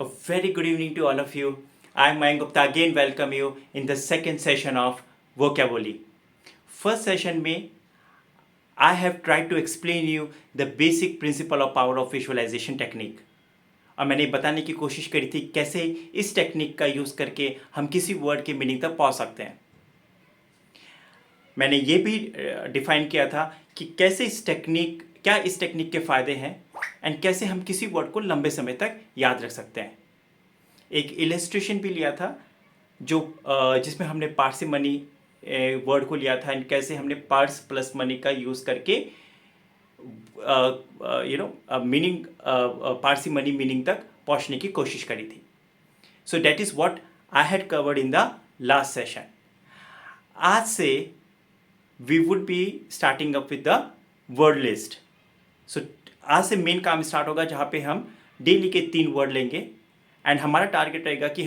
A very good evening to all of you. I'm Mayank Gupta again welcome you in the second session of vocabulary. First session में I have tried to explain you the basic principle of power of visualization technique. और मैंने बताने की कोशिश करी थी कैसे इस टेक्निक का यूज़ करके हम किसी वर्ड के मीनिंग तक पहुंच सकते हैं. मैंने ये भी डिफाइन किया था कि कैसे इस टेक्निक के फ़ायदे हैं एंड कैसे हम किसी वर्ड को लंबे समय तक याद रख सकते हैं. एक इलस्ट्रेशन भी लिया था जो जिसमें हमने पार्सिमनी वर्ड को लिया था एंड कैसे हमने पार्स प्लस मनी का यूज़ करके मीनिंग पार्सिमनी मीनिंग तक पहुंचने की कोशिश करी थी. So that is what I had covered in the last session. आज से we would be starting up with the word list. So आज से मेन काम स्टार्ट होगा जहाँ पे हम डेली के 3 वर्ड लेंगे एंड हमारा टारगेट रहेगा कि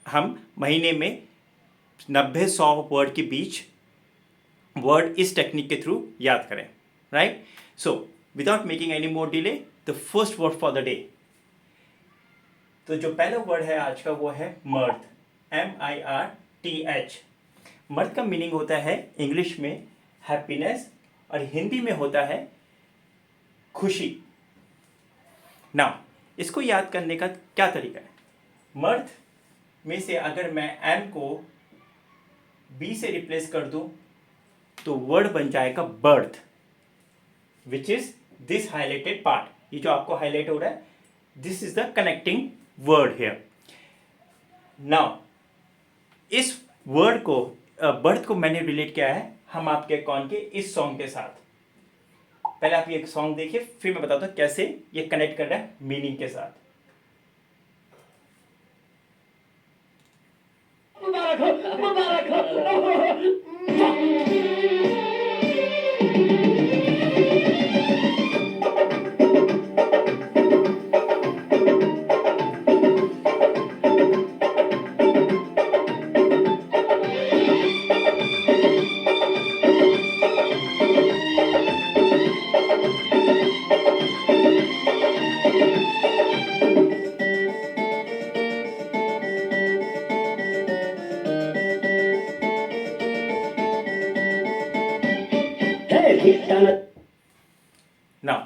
हम महीने में 90-100 वर्ड के बीच वर्ड इस टेक्निक के थ्रू याद करें. Right. So without making any more delay the first word for the day. तो जो पहला वर्ड है आज का वो है मर्थ. MIRTH. मर्थ का मीनिंग होता है इंग्लिश में हैप्पीनेस और हिंदी में होता है खुशी. नाउ इसको याद करने का क्या तरीका है. मर्थ में से अगर मैं एम को बी से रिप्लेस कर दूं तो वर्ड बन जाएगा birth, which is this highlighted part. ये जो आपको हाईलाइट हो रहा है this is the connecting word here. Now इस वर्ड को बर्थ को मैंने रिलेट किया है हम आपके कौन के इस सॉन्ग के साथ. पहले आप ये एक सॉन्ग देखिए फिर मैं बताता हूं कैसे ये कनेक्ट कर रहा है मीनिंग के साथ. मुबारक हो, मुबारक हो. नाउ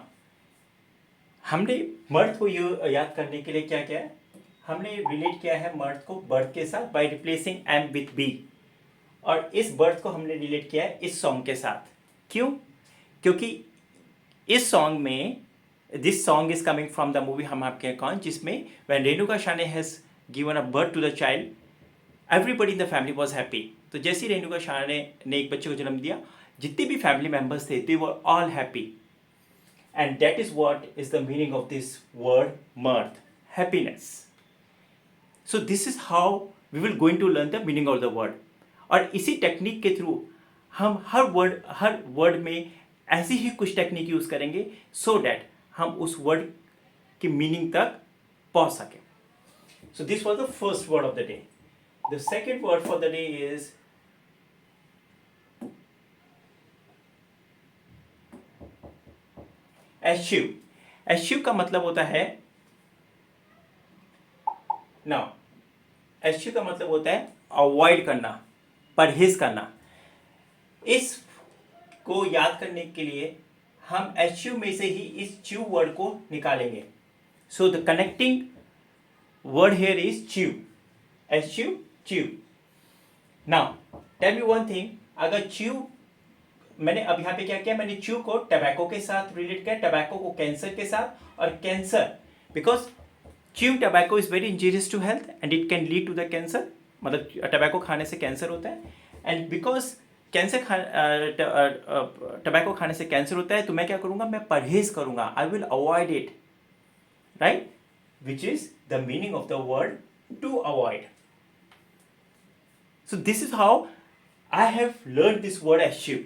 हमने मर्थ को याद करने के लिए क्या किया है, हमने रिलेट किया है मर्थ को बर्थ के साथ by replacing M with B. और इस बर्थ को हमने रिलेट किया है इस सॉन्ग के साथ. क्यों? क्योंकि इस सॉन्ग में this song is coming from the movie Hum Aapke Kaun, जिसमें when Renuka Shahane has given a birth to the child everybody in the family was happy. तो जैसे ही रेणुका शाने ने एक बच्चे को जन्म दिया जितने भी फैमिली मेंबर्स थे they were all happy. And that is what is the meaning of this word mirth, happiness. So this is how we will going to learn the meaning of the word. और इसी technique के through हम हर word में ऐसी ही कुछ technique use करेंगे so that हम उस वर्ड की मीनिंग तक पहुंच सकें. So this was the first word of the day. The second word for the day is एश्यू. एश्यू का मतलब होता है नाउ एश्यू का मतलब होता है अवॉइड करना, परहेज करना. इस को याद करने के लिए हम एश्यू में से ही इस च्यू वर्ड को निकालेंगे. So the connecting word here is chew. Eschew chew. Now tell me one thing, अगर च्यू मैंने अब यहाँ पे क्या किया, मैंने च्यू को टबैको के साथ रिलेट किया, टबैको को कैंसर के साथ. और cancer because chew tobacco is very injurious to health and it can lead to the cancer. मतलब टबैको खाने से कैंसर होता है एंड बिकॉज कैंसर टबैको खाने से कैंसर होता है तो मैं क्या करूँगा, मैं परहेज करूँगा. I will avoid it. Right. Which is the meaning of the word to avoid. So this is how I have learn this word eschew.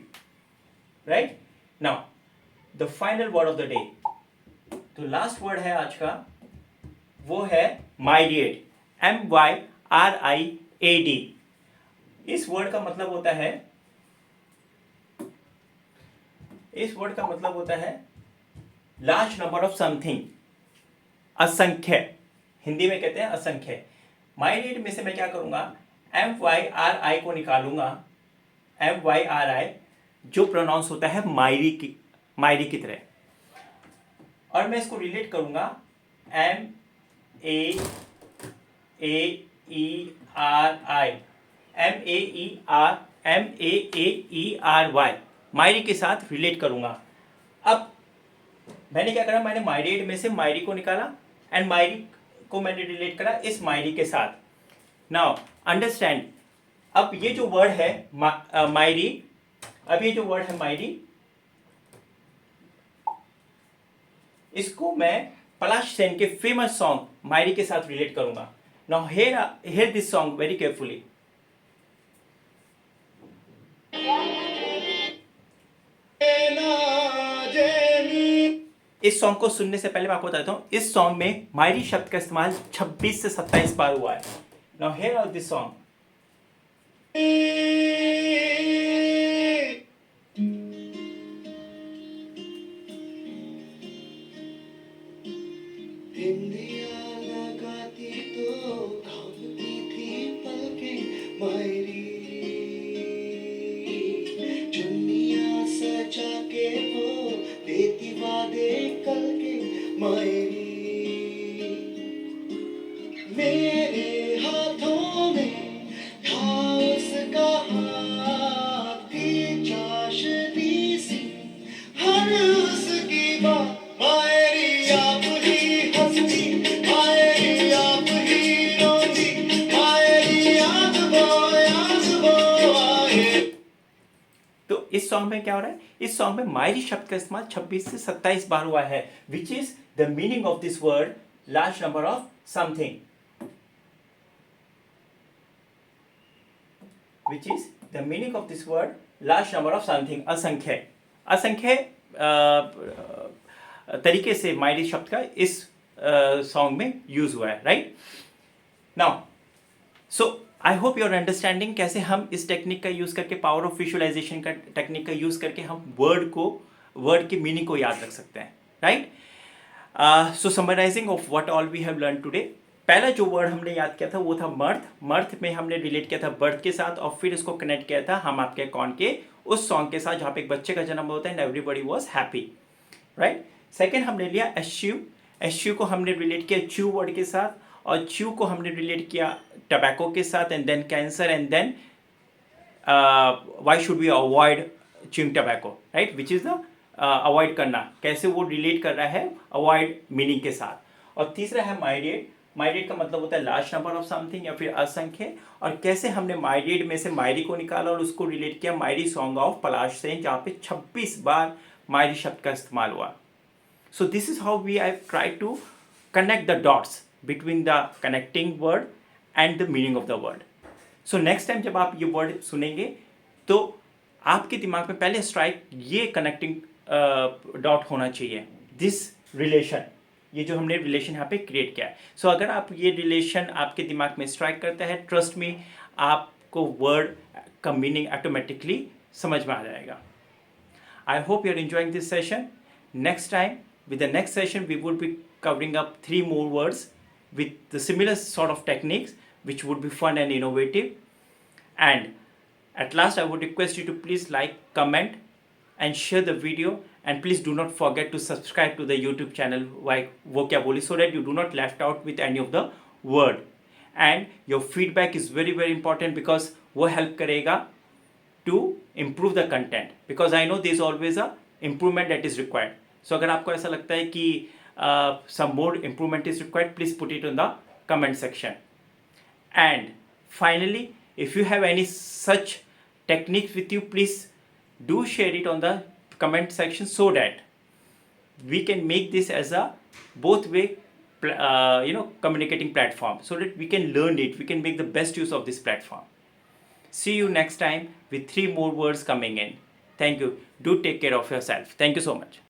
Right? Now, the final word of the day. तो last word है आज का वो है myriad. MYRIAD. इस word का मतलब होता है लार्ज नंबर ऑफ समथिंग, असंख्य. हिंदी में कहते हैं असंख्य। मायरीड में से मैं क्या करूंगा, MYRI को निकालूंगा, MYRI जो प्रोनाउंस होता है मायरी की तरह, और मैं इसको रिलेट करूंगा MAERI, MAERY, मायरी के साथ रिलेट करूंगा। अब मैंने क्या करा, मैंने मायरेड में से मायरी को निकाला एंड मायरी को मैंने रिलेट करा इस मायरी के साथ। नाउ अंडरस्टैंड, अब ये जो वर्ड है मायरी, अब ये जो वर्ड है मायरी, इसको मैं पलाश सेन के फेमस सॉन्ग मायरी के साथ रिलेट करूंगा। Now here this song very carefully. इस सॉन्ग को सुनने से पहले मैं आपको बताता हूं, इस सॉन्ग में मायरी शब्द का इस्तेमाल 26 से 27 बार हुआ है। Now here out this song. मेरे हाथों में था उसका हाथ की चाशनी सी, हर उसकी बात मायरी आप ही हंसती, मायरी आप ही रोती, मायरी याद वो आए। तो इस सॉन्ग में क्या हो रहा है, इस सॉन्ग में मायरी शब्द का इस्तेमाल 26 से 27 बार हुआ है, विच is the meaning of this word large number of something, which is the meaning of this word large number of something, असंख्य। असंख्य तरीके से मायरी शब्द का इस सॉन्ग में यूज हुआ है, right. Now so I hope your understanding कैसे हम इस टेक्निक का यूज करके, पावर ऑफ विजुअलाइजेशन का टेक्निक का यूज करके हम वर्ड की मीनिंग को याद रख सकते हैं, right. So summarising of what all we have learn today, पहला जो वर्ड हमने याद किया था वो था मर्थ। मर्थ में हमने रिलेट किया था बर्थ के साथ, और फिर इसको कनेक्ट किया था हम आपके कौन के उस सॉन्ग के साथ जहाँ पे एक बच्चे का जन्म होता है and everybody was happy, right. Second हमने लिया एश्यू। एश्यू को हमने रिलेट किया च्यू वर्ड के साथ, और च्यू को हमने रिलेट किया टबैको के साथ, and then cancer, and then why should we avoid chewing tobacco, right, which is the avoid करना, कैसे वो रिलेट कर रहा है अवॉइड मीनिंग के साथ। और तीसरा है माइरेट। माइरेट का मतलब होता है लार्ज नंबर ऑफ समथिंग या फिर असंख्य, और कैसे हमने माइरेट में से मायरी को निकाला और उसको रिलेट किया मायरी सॉन्ग ऑफ पलाश सेन, जहाँ पे 26 बार मायरी शब्द का इस्तेमाल हुआ। So this is how we have try to connect the dots between the connecting word and the meaning of the word. So next time जब आप ये word सुनेंगे तो आपके दिमाग में पहले स्ट्राइक ये कनेक्टिंग डॉट होना चाहिए, दिस रिलेशन, ये जो हमने रिलेशन यहाँ पे क्रिएट किया है। सो अगर आप ये रिलेशन आपके दिमाग में स्ट्राइक करता है, ट्रस्ट मी, आपको वर्ड का मीनिंग ऑटोमेटिकली समझ में आ जाएगा। I hope you're enjoying this session. Next time, with the next session, we would be covering up 3 more words with the similar sort of techniques, which would be fun and innovative. And at last, I would request you to please like, comment, and share the video. And please do not forget to subscribe to the YouTube channel Vocabulary, so that you do not left out with any of the word. And your feedback is very, very important, because वो help करेगा to improve the content, because I know there is always a improvement that is required. So अगर आपको ऐसा लगता है कि some more improvement is required, please put it in the comment section. And finally, if you have any such techniques with you, please do share it on the comment section, so that we can make this as a both way communicating platform, so that we can learn it, we can make the best use of this platform. See you next time with 3 more words coming in. Thank you. Do take care of yourself. Thank you so much.